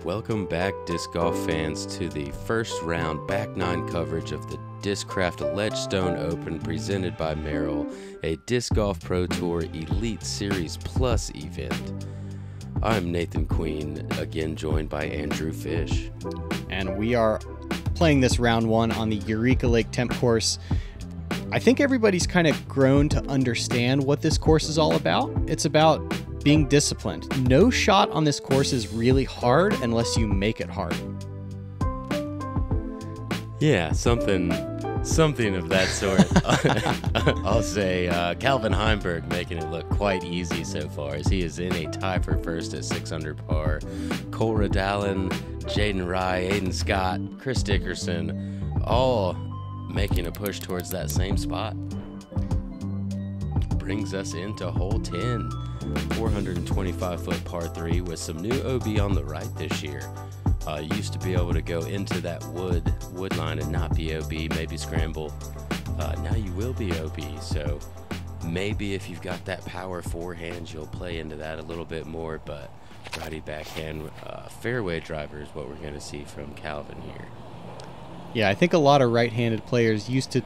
Welcome back, disc golf fans, to the first round back nine coverage of the Discraft Ledgestone Open presented by Merrill, a Disc Golf Pro Tour Elite Series Plus event. I'm Nathan Queen, again joined by Andrew Fish. And we are playing this round one on the Eureka Lake Temp course. I think everybody's kind of grown to understand what this course is all about. It's about being disciplined. No shot on this course is really hard unless you make it hard. Yeah, something of that sort. I'll say Calvin Heimburg making it look quite easy so far, as he is in a tie for first at 6 under par. Cole Radallen, Jaden Rye, Aiden Scott, Chris Dickerson, all making a push towards that same spot. Brings us into hole 10, 425-foot par 3 with some new OB on the right this year. Used to be able to go into that wood line and not be OB, maybe scramble. Now you will be OB, so maybe if you've got that power forehand, you'll play into that a little bit more, but righty backhand fairway driver is what we're going to see from Calvin here. Yeah, I think a lot of right-handed players used to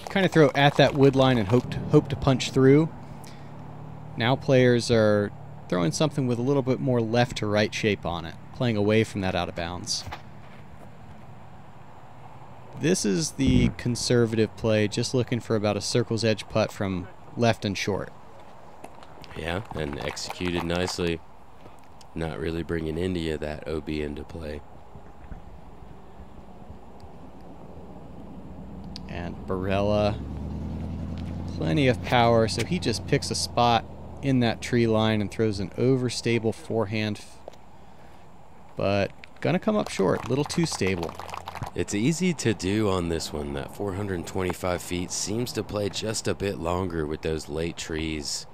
kind of throw at that wood line and hope to punch through. Now players are throwing something with a little bit more left to right shape on it, playing away from that out of bounds. This is the conservative play, just looking for about a circle's edge putt from left and short. Yeah, and executed nicely. Not really bringing any of that OB into play. And Barela, plenty of power, so he just picks a spot in that tree line and throws an overstable forehand, but gonna come up short, a little too stable. It's easy to do on this one. That 425 feet seems to play just a bit longer with those late trees.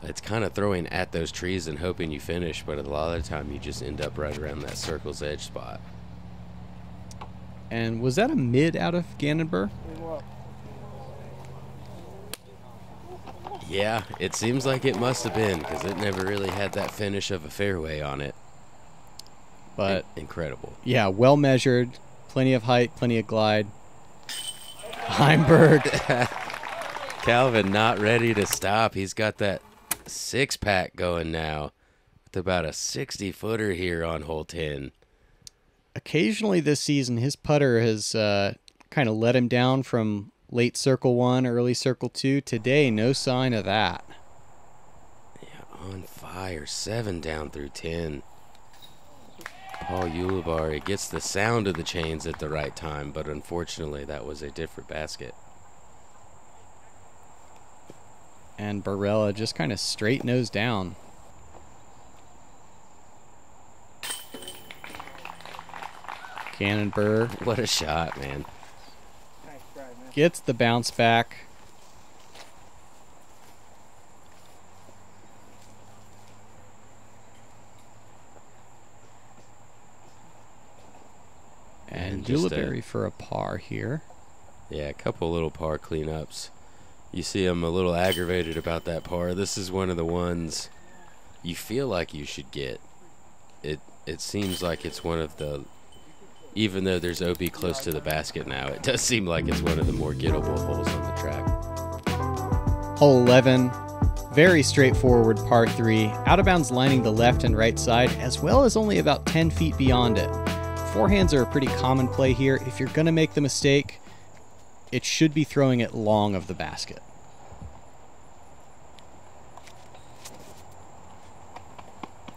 It's kind of throwing at those trees and hoping you finish, but a lot of the time you just end up right around that circle's edge spot. And was that a mid out of Gannon Buhr? Yeah, it seems like it must have been, because it never really had that finish of a fairway on it. But incredible. Yeah, well measured, plenty of height, plenty of glide. Heimburg. Calvin not ready to stop. He's got that six-pack going now with about a 60-footer here on hole 10. Occasionally this season, his putter has kind of let him down from late circle 1, early circle 2. Today, no sign of that. Yeah, on fire. 7 down through 10. Paul Ulibarri gets the sound of the chains at the right time, but unfortunately that was a different basket. And Barela just kind of straight nose down. Gannon Buhr. What a shot, man. Gets the bounce back. And Ulibarri for a par here. Yeah, a couple little par cleanups. You see him a little aggravated about that par. This is one of the ones you feel like you should get. It seems like it's one of the, even though there's OB close to the basket now, it does seem like it's one of the more gettable holes on the track. Hole 11, very straightforward par 3, out of bounds lining the left and right side, as well as only about 10 feet beyond it. Forehands are a pretty common play here. If you're going to make the mistake, it should be throwing it long of the basket.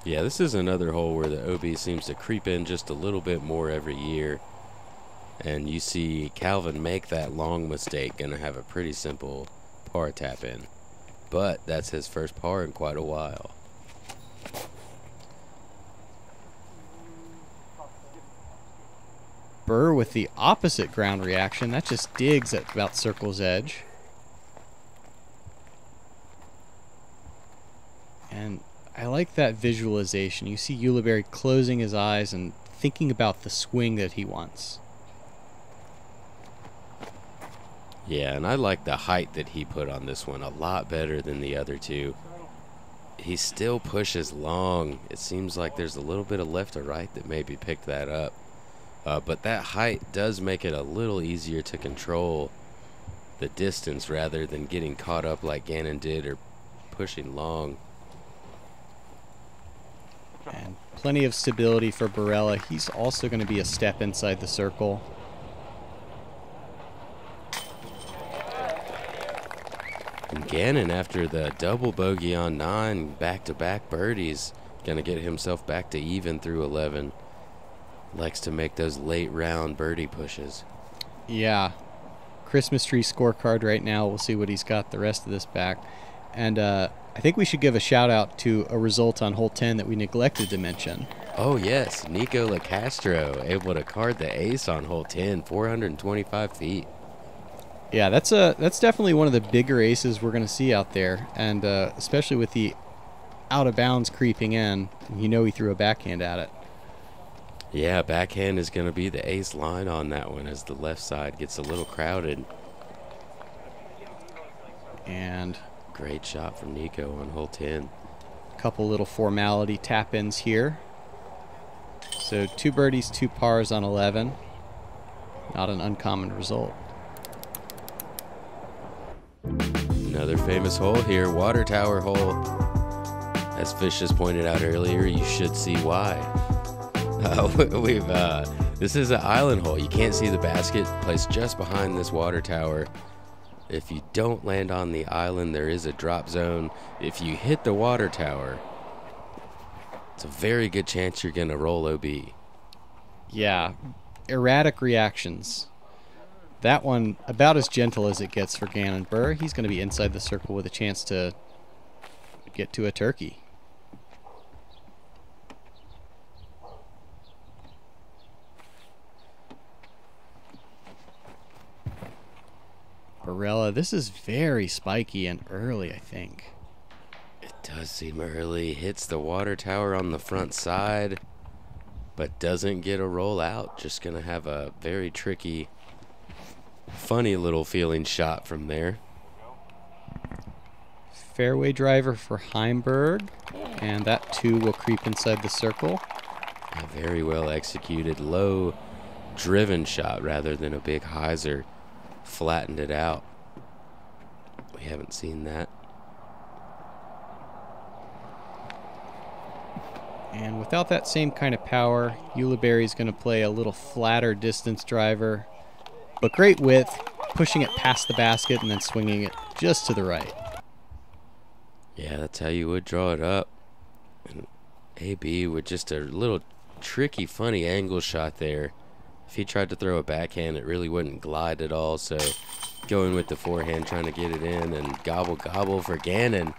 Yeah, this is another hole where the OB seems to creep in just a little bit more every year. And you see Calvin make that long mistake, gonna have a pretty simple par tap in. But that's his first par in quite a while. Buhr with the opposite ground reaction. That just digs at about circle's edge. And I like that visualization. You see Ulibarri closing his eyes and thinking about the swing that he wants. Yeah, and I like the height that he put on this one a lot better than the other two. he still pushes long. It seems like there's a little bit of left or right that maybe picked that up. But that height does make it a little easier to control the distance rather than getting caught up like Gannon did or pushing long. And plenty of stability for Barela. He's also going to be a step inside the circle. And Gannon, after the double bogey on 9, back-to-back birdies, going to get himself back to even through 11. Likes to make those late round birdie pushes. Yeah. Christmas tree scorecard right now. We'll see what he's got the rest of this back. And I think we should give a shout out to a result on hole 10 that we neglected to mention. Oh yes, Nico LaCastro able to card the ace on hole 10, 425 feet. Yeah, that's definitely one of the bigger aces we're going to see out there, and especially with the out of bounds creeping in. You know, he threw a backhand at it. Yeah, backhand is going to be the ace line on that one as the left side gets a little crowded. And great shot from Nico on hole 10. A couple little formality tap-ins here. So 2 birdies, 2 pars on 11. Not an uncommon result. Another famous hole here, water tower hole. As Fish just pointed out earlier, you should see why. This is an island hole. You can't see the basket placed just behind this water tower. If you don't land on the island, there is a drop zone. If you hit the water tower, it's a very good chance you're going to roll OB. Yeah, erratic reactions. That one, about as gentle as it gets for Gannon Buhr. He's going to be inside the circle with a chance to get to a turkey. Barela, this is very spiky and early, I think. It does seem early. Hits the water tower on the front side, but doesn't get a roll out. Just going to have a very tricky, funny little feeling shot from there. Fairway driver for Heimburg, and that too will creep inside the circle. A very well executed, low driven shot rather than a big hyzer. Flattened it out. We haven't seen that. And without that same kind of power, Ulibarri is going to play a little flatter distance driver, but great width, pushing it past the basket and then swinging it just to the right. Yeah, that's how you would draw it up. And AB with just a little tricky, funny angle shot there. If he tried to throw a backhand, it really wouldn't glide at all. So going with the forehand, trying to get it in, and gobble for Gannon.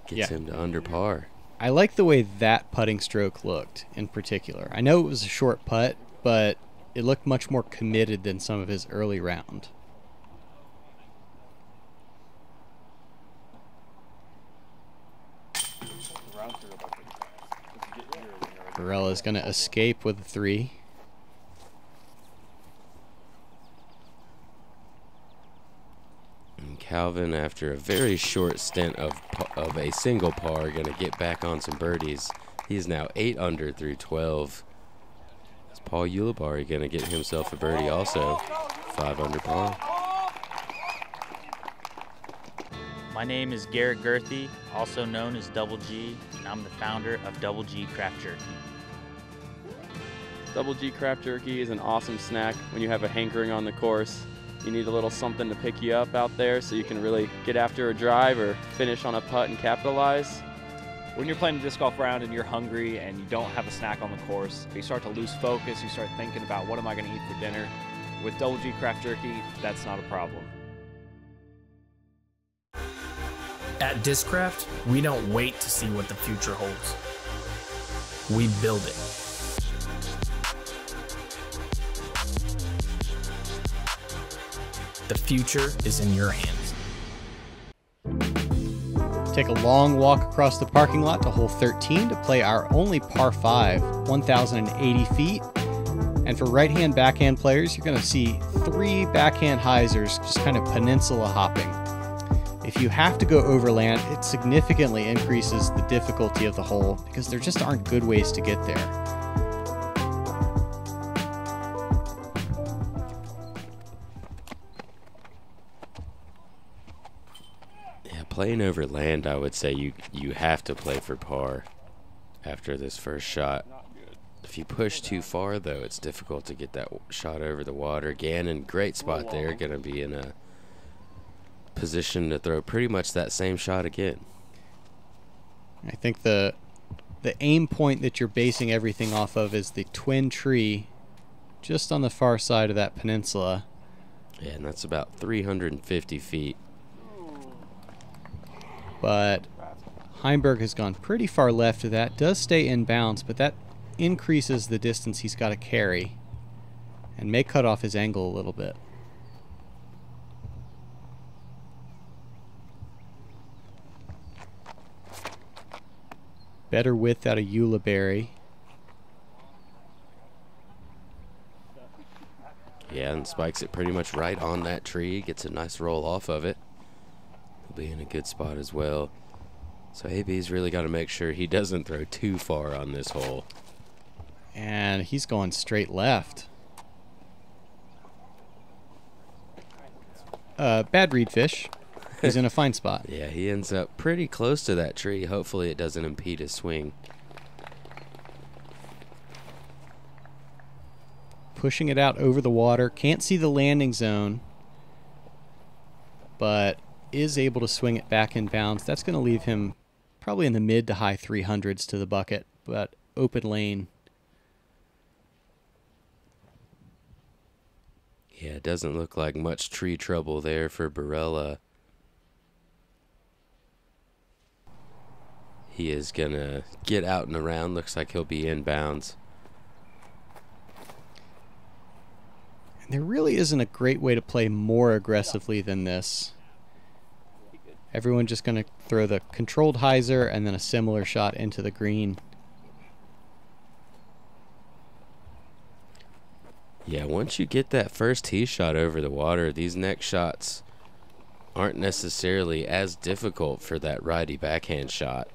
Gets him to under par. I like the way that putting stroke looked in particular. I know it was a short putt, but it looked much more committed than some of his early round. Barela is going to escape with a 3. And Calvin, after a very short stint of a single par, going to get back on some birdies. He's now 8 under through 12. Is Paul Ulibarri going to get himself a birdie also? 5 under par. My name is Garrett Gerthy, also known as Double G, and I'm the founder of Double G Craft Jerky. Double G Craft Jerky is an awesome snack when you have a hankering on the course. You need a little something to pick you up out there so you can really get after a drive or finish on a putt and capitalize. When you're playing a disc golf round and you're hungry and you don't have a snack on the course, you start to lose focus, you start thinking about what am I going to eat for dinner. With Double G Craft Jerky, that's not a problem. At Discraft, we don't wait to see what the future holds. We build it. The future is in your hands. Take a long walk across the parking lot to hole 13 to play our only par 5, 1,080 feet. And for right-hand backhand players, you're going to see 3 backhand hyzers just kind of peninsula hopping. If you have to go overland, it significantly increases the difficulty of the hole because there just aren't good ways to get there. Yeah, playing over land, I would say you have to play for par after this first shot. If you push too far, though, it's difficult to get that shot over the water. Gannon, great spot there, going to be in a position to throw pretty much that same shot again. I think the aim point that you're basing everything off of is the twin tree just on the far side of that peninsula. Yeah, and that's about 350 feet. But Heimburg has gone pretty far left of that. Does stay in bounds, but that increases the distance he's got to carry and may cut off his angle a little bit. Better width out of Ulibarri. Yeah, and spikes it pretty much right on that tree. Gets a nice roll off of it. He'll be in a good spot as well. So AB's really got to make sure he doesn't throw too far on this hole. And he's going straight left. Bad reed fish. He's in a fine spot. Yeah, he ends up pretty close to that tree. Hopefully it doesn't impede his swing. Pushing it out over the water. Can't see the landing zone, but is able to swing it back in bounds. That's going to leave him probably in the mid to high 300s to the bucket, but open lane. Yeah, it doesn't look like much tree trouble there for Barela. He is going to get out and around. Looks like he'll be in bounds. And there really isn't a great way to play more aggressively than this. Everyone just going to throw the controlled hyzer and then a similar shot into the green. Yeah, once you get that first tee shot over the water, these next shots aren't necessarily as difficult for that righty backhand shot.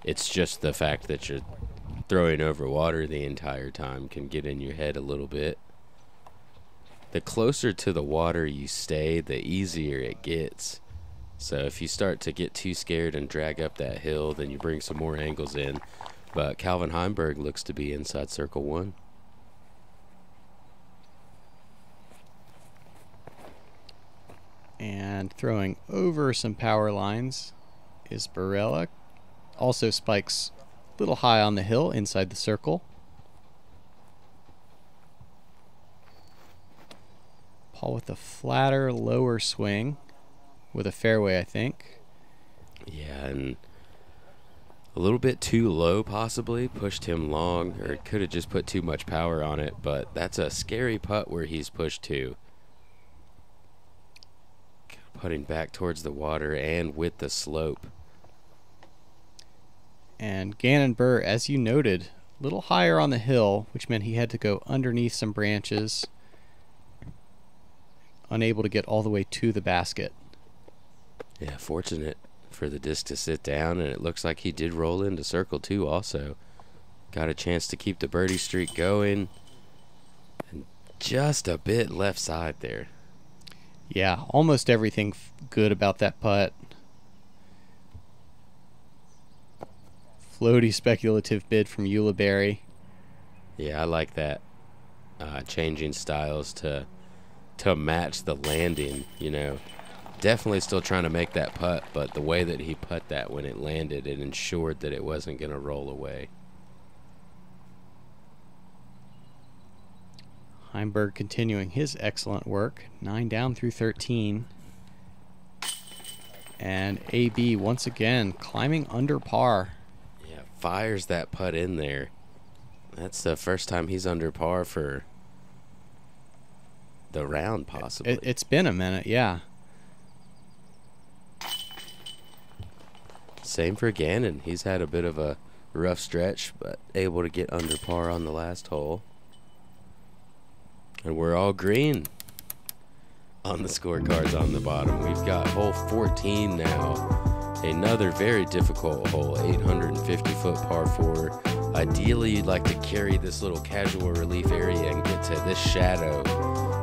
It's just the fact that you're throwing over water the entire time can get in your head a little bit. The closer to the water you stay, the easier it gets. So if you start to get too scared and drag up that hill, then you bring some more angles in. But Calvin Heimburg looks to be inside circle one. And throwing over some power lines is Barela. Also spikes a little high on the hill inside the circle. Paul with a flatter, lower swing with a fairway, I think. Yeah, and a little bit too low possibly. Pushed him long, or could have just put too much power on it. But that's a scary putt where he's pushed to. Putting back towards the water and with the slope. And Gannon Buhr, as you noted, a little higher on the hill, which meant he had to go underneath some branches. Unable to get all the way to the basket. Yeah, fortunate for the disc to sit down, and it looks like he did roll into circle two also. Got a chance to keep the birdie streak going. And just a bit left side there. Yeah, almost everything good about that putt. Floaty speculative bid from Ulibarri. Yeah, I like that. Changing styles to match the landing, you know. Definitely still trying to make that putt, but the way that he put that when it landed, it ensured that it wasn't going to roll away. Heimburg continuing his excellent work. 9 down through 13. And AB once again climbing under par. Yeah, fires that putt in there. That's the first time he's under par for the round, possibly. It's been a minute, yeah. Same for Gannon. He's had a bit of a rough stretch, but able to get under par on the last hole. And we're all green. on the scorecards on the bottom. We've got hole 14 now. Another very difficult hole, 850-foot par 4. Ideally, you'd like to carry this little casual relief area and get to this shadow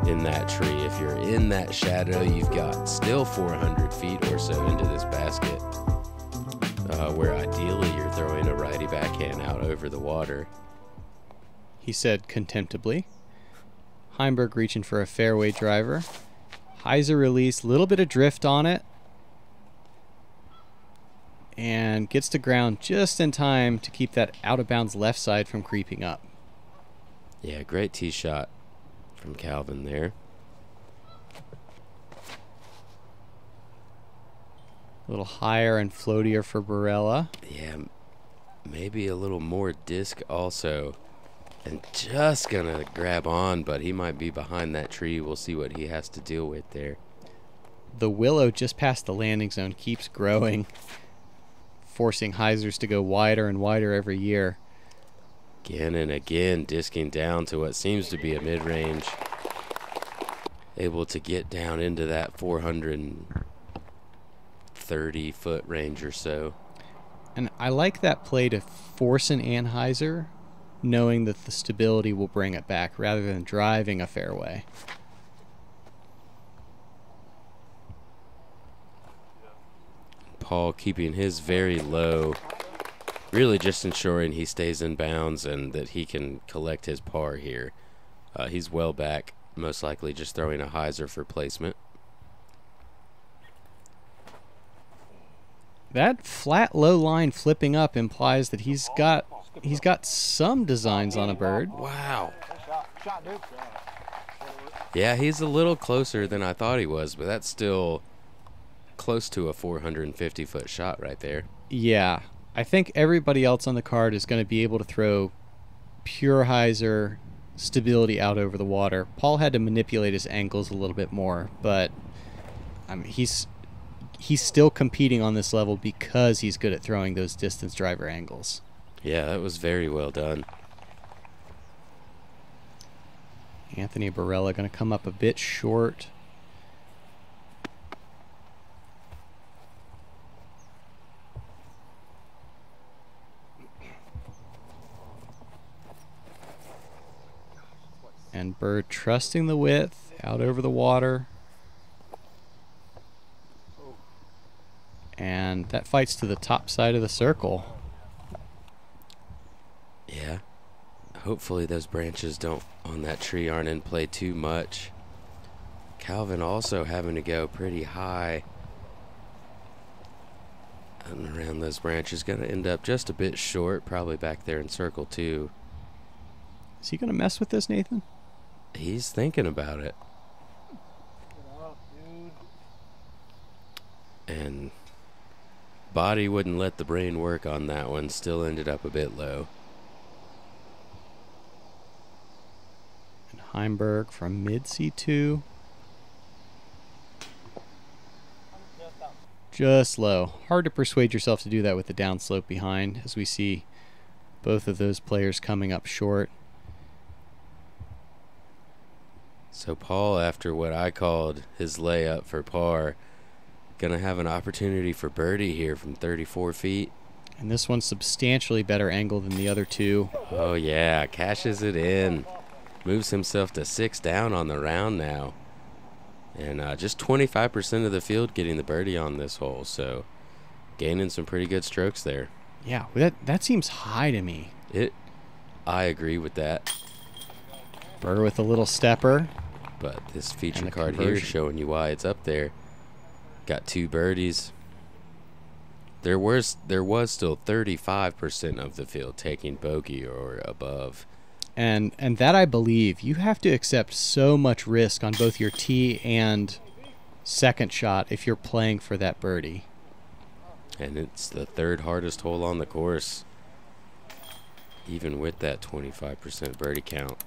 in that tree. If you're in that shadow, you've got still 400 feet or so into this basket, where ideally you're throwing a righty backhand out over the water. He said contemptibly. Heimburg reaching for a fairway driver. Heiser release, little bit of drift on it. And gets to ground just in time to keep that out of bounds left side from creeping up. Yeah, great tee shot from Calvin there. A little higher and floatier for Barela. Yeah, maybe a little more disc also. And just gonna grab on, but he might be behind that tree. We'll see what he has to deal with there. The willow just past the landing zone keeps growing, forcing Heisers to go wider and wider every year. Again and again, disking down to what seems to be a mid-range. Able to get down into that 430-foot range or so. And I like that play to force an anheuser, knowing that the stability will bring it back rather than driving a fairway. Paul keeping his very low, really just ensuring he stays in bounds and that he can collect his par here. He's well back, most likely just throwing a hyzer for placement. That flat low line flipping up implies that he's got some designs on a bird. Wow. Yeah, he's a little closer than I thought he was, but that's still close to a 450-foot shot right there. Yeah, I think everybody else on the card is going to be able to throw pure hyzer stability out over the water. Paul had to manipulate his angles a little bit more, but he's still competing on this level because he's good at throwing those distance driver angles. Yeah, that was very well done. Anthony Barela going to come up a bit short. And Bird trusting the width out over the water. And that fights to the top side of the circle. Yeah. Hopefully those branches on that tree aren't in play too much. Calvin also having to go pretty high and around those branches. Going to end up just a bit short, probably back there in circle 2. Is he going to mess with this, Nathan? He's thinking about it. And body wouldn't let the brain work on that one. Still ended up a bit low. And Heimburg from mid C2. Just low. Hard to persuade yourself to do that with the downslope behind, as we see both of those players coming up short. So Paul, after what I called his layup for par, gonna have an opportunity for birdie here from 34 feet. And this one's substantially better angle than the other two. Oh yeah, cashes it in. Moves himself to 6 down on the round now. And just 25% of the field getting the birdie on this hole, so gaining some pretty good strokes there. Yeah, that seems high to me. I agree with that. Burr with a little stepper. But this feature And a card here conversion. showing you why it's up there. Got 2 birdies. There was still 35% of the field taking bogey or above. And that I believe. You have to accept so much risk on both your tee and second shot if you're playing for that birdie. And it's the 3rd hardest hole on the course, even with that 25% birdie count.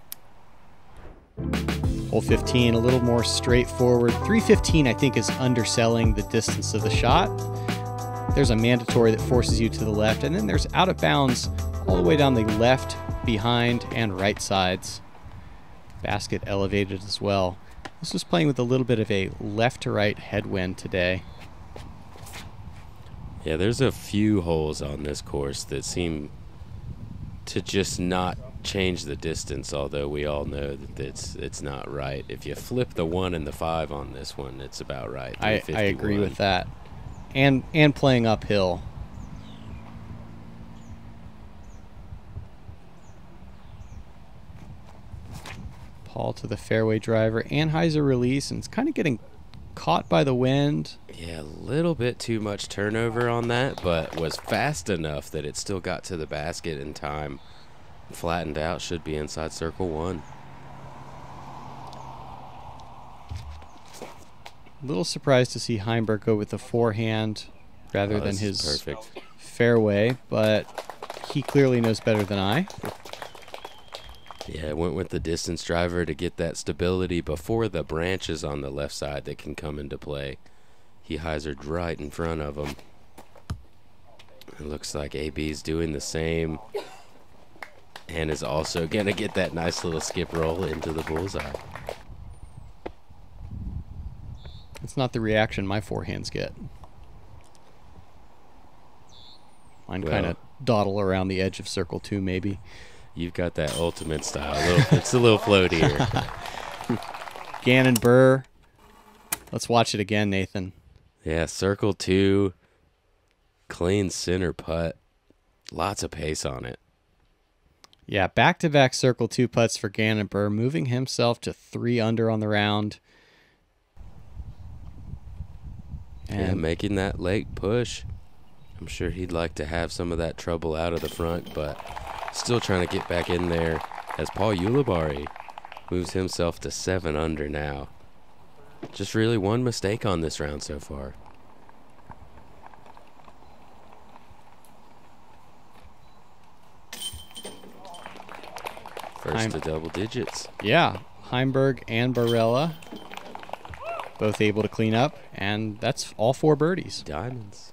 Hole 15, a little more straightforward. 315, I think, is underselling the distance of the shot. There's a mandatory that forces you to the left, and then there's out of bounds all the way down the left, behind, and right sides. Basket elevated as well. This was playing with a little bit of a left to right headwind today. Yeah, there's a few holes on this course that seem to just not change the distance, although we all know that it's not right. If you flip the 1 and the 5 on this one, it's about right. I agree with that. And playing uphill. Paul to the fairway driver. Anheuser release, and it's kind of getting caught by the wind. Yeah, a little bit too much turnover on that, but was fast enough that it still got to the basket in time. Flattened out, should be inside circle 1. A little surprised to see Heimburg go with the forehand rather than his perfect fairway, but he clearly knows better than I. Yeah, I went with the distance driver to get that stability before the branches on the left side that can come into play. He hyzered right in front of him. It looks like AB's doing the same and is also going to get that nice little skip roll into the bullseye. It's not the reaction my forehands get. Mine kind of dawdle around the edge of circle 2 maybe. You've got that ultimate style. It's a little floatier. Gannon Buhr. Let's watch it again, Nathan. Yeah, circle 2. Clean center putt. Lots of pace on it. Yeah, back-to-back circle 2 putts for Gannon Buhr, moving himself to 3 under on the round. And making that late push. I'm sure he'd like to have some of that trouble out of the front, but still trying to get back in there as Paul Ulibarri moves himself to 7 under now. Just really one mistake on this round so far. First to double digits. Yeah, Heimburg and Barela both able to clean up, and that's all 4 birdies. Diamonds.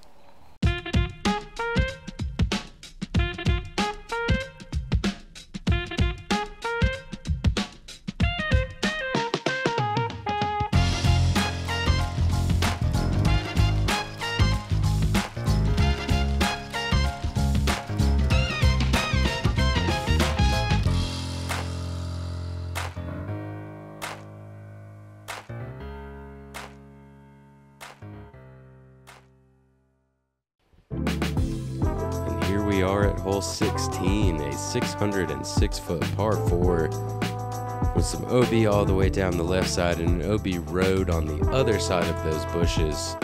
We are at hole 16, a 606-foot par 4 with some OB all the way down the left side and an OB road on the other side of those bushes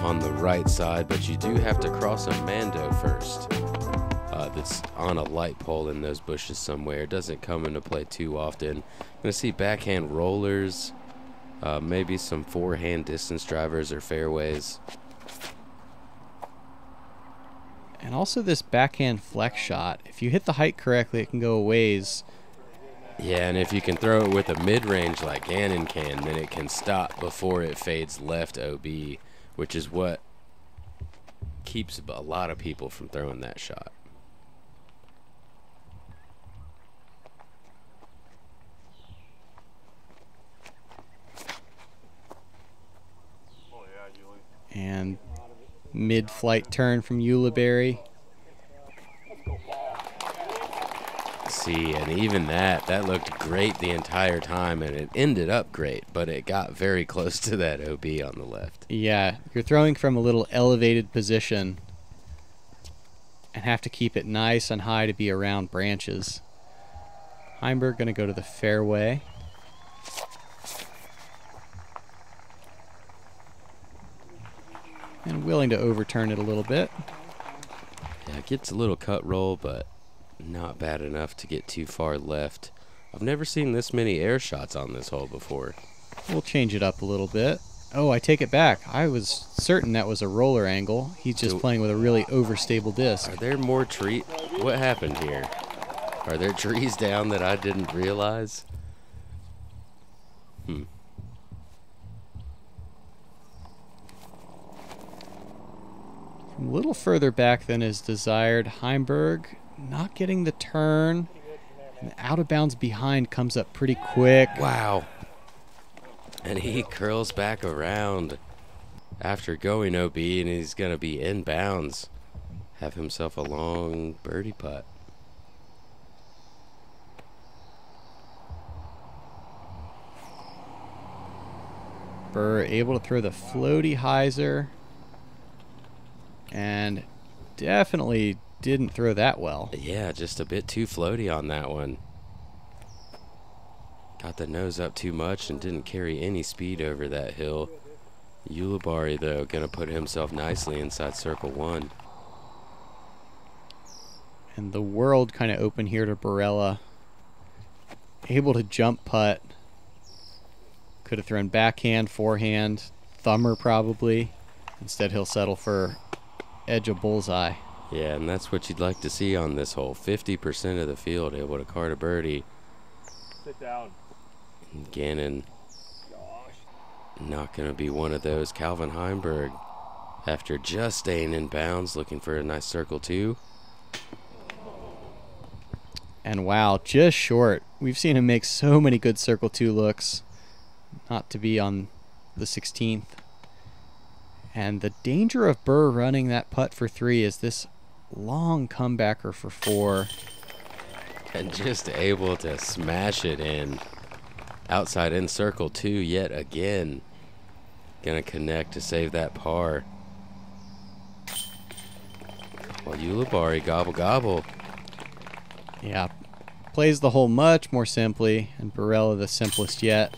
on the right side, but you do have to cross a Mando first that's on a light pole in those bushes somewhere. It doesn't come into play too often. I'm going to see backhand rollers, maybe some forehand distance drivers or fairways. And also this backhand flex shot. If you hit the height correctly, it can go a ways. Yeah, and if you can throw it with a mid-range like Gannon can, then it can stop before it fades left OB, which is what keeps a lot of people from throwing that shot. And mid-flight turn from Ulibarri. See, and even that looked great the entire time, and it ended up great, but it got very close to that OB on the left. Yeah, you're throwing from a little elevated position and have to keep it nice and high to be around branches. Heimburg going to go to the fairway. And willing to overturn it a little bit. Yeah, it gets a little cut roll, but not bad enough to get too far left. I've never seen this many air shots on this hole before. We'll change it up a little bit. Oh, I take it back. I was certain that was a roller angle. He's just playing with a really overstable disc. Are there more trees? What happened here? Are there trees down that I didn't realize? A little further back than is desired. Heimburg not getting the turn. And out of bounds behind comes up pretty quick. Wow. And he curls back around after going OB, and he's going to be inbounds. Have himself a long birdie putt. Buhr able to throw the floaty hyzer, and definitely didn't throw that well. Yeah, just a bit too floaty on that one. Got the nose up too much and didn't carry any speed over that hill. Ulibarri, though, going to put himself nicely inside circle 1. And the world kind of open here to Barela. Able to jump putt. Could have thrown backhand, forehand, thumber probably. Instead, he'll settle for edge of bullseye. Yeah, and that's what you'd like to see on this hole. 50% of the field able to card a birdie. Sit down. And Gannon not going to be one of those. Calvin Heimburg, after just staying in bounds, looking for a nice circle 2. And wow, just short. We've seen him make so many good circle 2 looks. Not to be on the 16th. And the danger of Buhr running that putt for 3 is this long comebacker for 4. And just able to smash it in. Outside in circle 2 yet again. Gonna connect to save that par. Well, Ulibarri gobble gobble. Yeah, plays the hole much more simply, and Barela the simplest yet.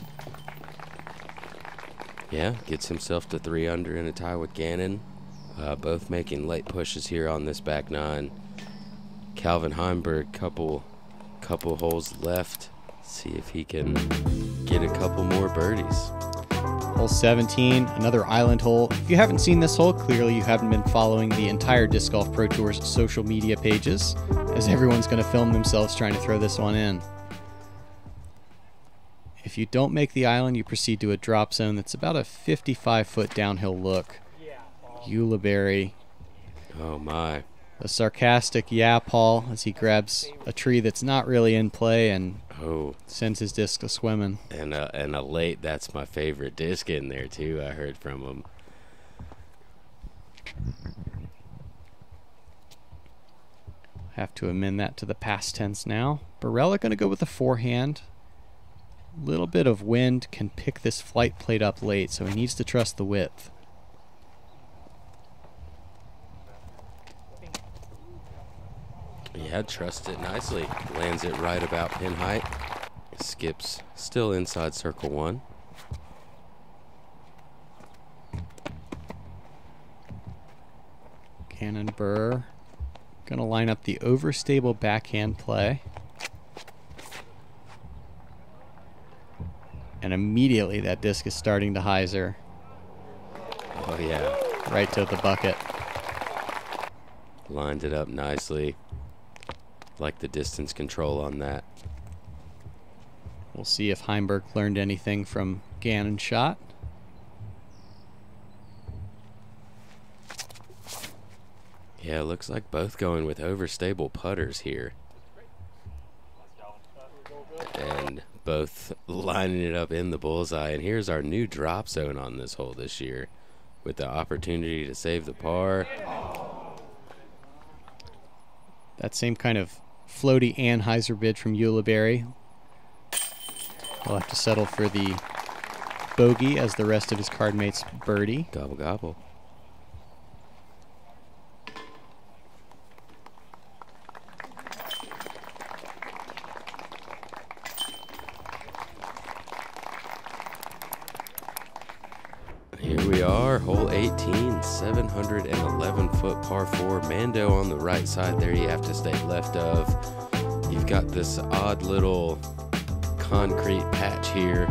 Yeah, gets himself to 3 under in a tie with Gannon. Both making late pushes here on this back 9. Calvin Heimburg, couple holes left. See if he can get a couple more birdies. Hole 17, another island hole. If you haven't seen this hole, clearly you haven't been following the entire Disc Golf Pro Tour's social media pages, as everyone's going to film themselves trying to throw this one in. If you don't make the island, you proceed to a drop zone that's about a 55-foot downhill look. Ulibarri. Oh my. A sarcastic yeah, Paul, as he grabs a tree that's not really in play and sends his disc a swimming. And a late, that's my favorite disc in there too, I heard from him. Have to amend that to the past tense now. Barela going to go with a forehand. Little bit of wind can pick this flight plate up late, so he needs to trust the width. Yeah, trusts it nicely. Lands it right about pin height. Skips still inside circle 1. Gannon Buhr gonna line up the overstable backhand play. And immediately that disc is starting to hyzer. Oh yeah. Right to the bucket. Lined it up nicely. Like the distance control on that. We'll see if Heimburg learned anything from Gannon's shot. Yeah, looks like both going with overstable putters here. And both lining it up in the bullseye. And here's our new drop zone on this hole this year, with the opportunity to save the par. That same kind of floaty and hyzer bid from Ulibarri. He'll have to settle for the bogey as the rest of his card mates birdie. Gobble gobble. Here we are, hole 18, 711-foot par 4. Mando on the right side there, you have to stay left of. You've got this odd little concrete patch here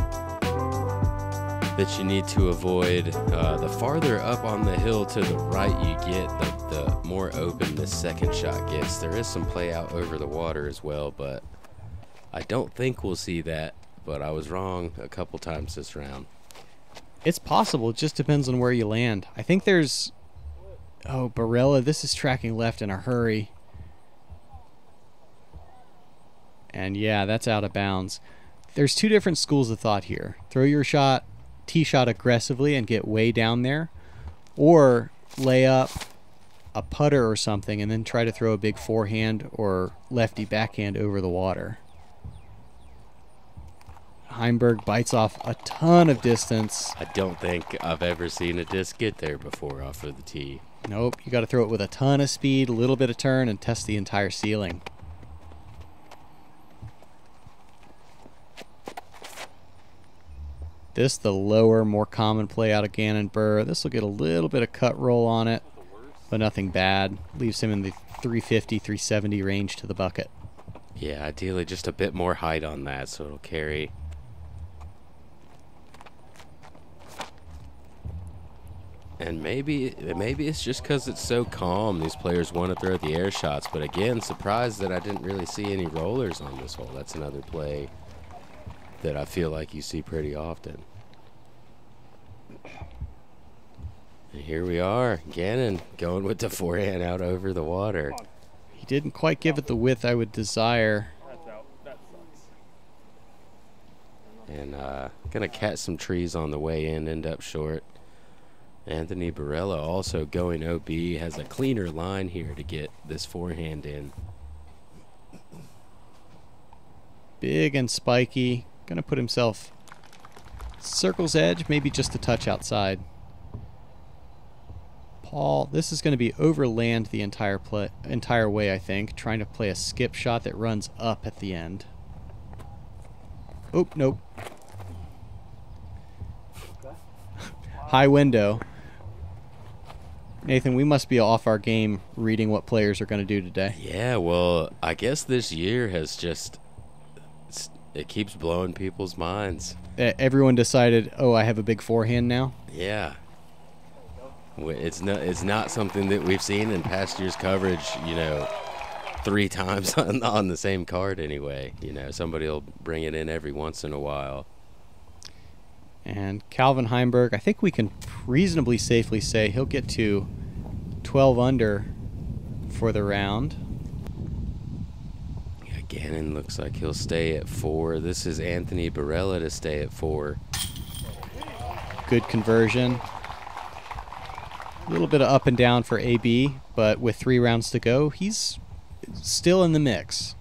that you need to avoid. The farther up on the hill to the right you get, the more open this second shot gets. There is some play out over the water as well, but I don't think we'll see that, but I was wrong a couple times this round. It's possible. It just depends on where you land. I think there's... Oh, Barela, this is tracking left in a hurry. And yeah, that's out of bounds. There's two different schools of thought here. Throw your shot tee shot aggressively and get way down there, or lay up a putter or something and then try to throw a big forehand or lefty backhand over the water. Heimburg bites off a ton of distance. I don't think I've ever seen a disc get there before off of the tee. Nope, you got to throw it with a ton of speed, a little bit of turn, and test the entire ceiling. This, the lower, more common play out of Gannon Buhr. This will get a little bit of cut roll on it, but nothing bad. Leaves him in the 350, 370 range to the bucket. Yeah, ideally just a bit more height on that so it'll carry. And maybe it's just because it's so calm. These players want to throw the air shots. But again, surprised that I didn't really see any rollers on this hole. That's another play that I feel like you see pretty often. And here we are. Gannon going with the forehand out over the water. He didn't quite give it the width I would desire. And going to catch some trees on the way in, end up short. Anthony Barela also going OB, has a cleaner line here to get this forehand in. Big and spiky. Gonna put himself circle's edge, maybe just a touch outside. Paul, this is going to be over land the entire way, I think. Trying to play a skip shot that runs up at the end. Oh, nope. High window. Nathan, we must be off our game reading what players are going to do today. Yeah, well, I guess this year has just, it keeps blowing people's minds. Everyone decided, oh, I have a big forehand now? Yeah. It's not something that we've seen in past year's coverage, you know, 3 times on the same card anyway. You know, somebody will bring it in every once in a while. And Calvin Heimburg, I think we can reasonably safely say he'll get to 12 under for the round. Yeah, Gannon looks like he'll stay at 4. This is Anthony Barela to stay at 4. Good conversion. A little bit of up and down for AB, but with 3 rounds to go, he's still in the mix.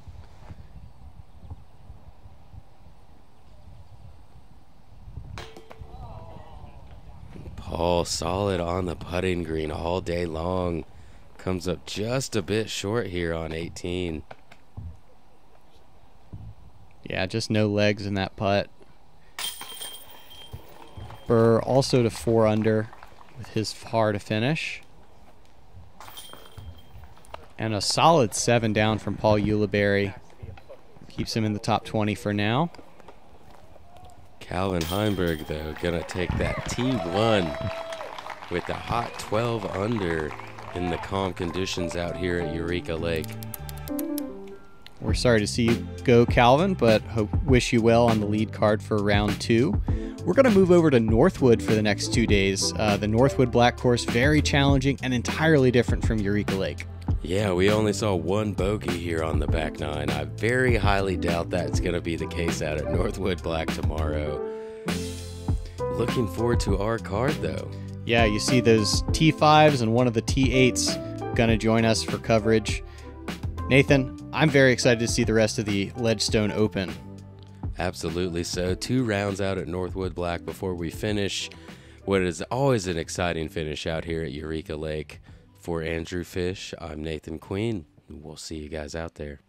Paul solid on the putting green all day long. Comes up just a bit short here on 18. Yeah, just no legs in that putt. Buhr also to 4 under with his par to finish. And a solid 7 down from Paul Ulibarri. Keeps him in the top 20 for now. Calvin Heimburg, though, going to take that T1 with the hot 12 under in the calm conditions out here at Eureka Lake. We're sorry to see you go, Calvin, but wish you well on the lead card for round 2. We're going to move over to Northwood for the next 2 days. The Northwood Black Course, very challenging and entirely different from Eureka Lake. Yeah, we only saw 1 bogey here on the back 9. I very highly doubt that's going to be the case out at Northwood Black tomorrow. Looking forward to our card, though. Yeah, you see those T5s and one of the T8s going to join us for coverage. Nathan, I'm very excited to see the rest of the Ledgestone Open. Absolutely so. 2 rounds out at Northwood Black before we finish what is always an exciting finish out here at Eureka Lake. For Andrew Fish, I'm Nathan Queen. We'll see you guys out there.